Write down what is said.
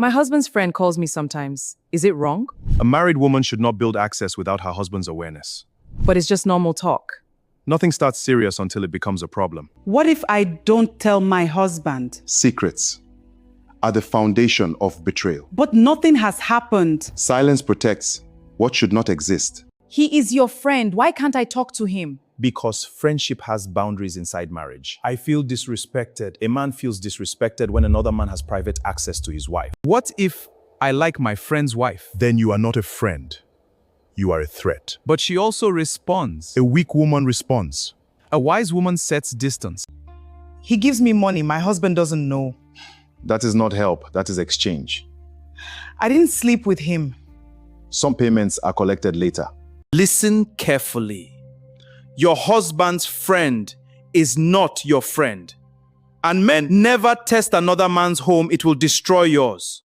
My husband's friend calls me sometimes. Is it wrong? A married woman should not build access without her husband's awareness. But it's just normal talk. Nothing starts serious until it becomes a problem. What if I don't tell my husband? Secrets are the foundation of betrayal. But nothing has happened. Silence protects what should not exist. He is your friend. Why can't I talk to him? Because friendship has boundaries inside marriage. I feel disrespected. A man feels disrespected when another man has private access to his wife. What if I like my friend's wife? Then you are not a friend. You are a threat. But she also responds. A weak woman responds. A wise woman sets distance. He gives me money. My husband doesn't know. That is not help, that is exchange. I didn't sleep with him. Some payments are collected later. Listen carefully. Your husband's friend is not your friend. And men, never test another man's home, it will destroy yours.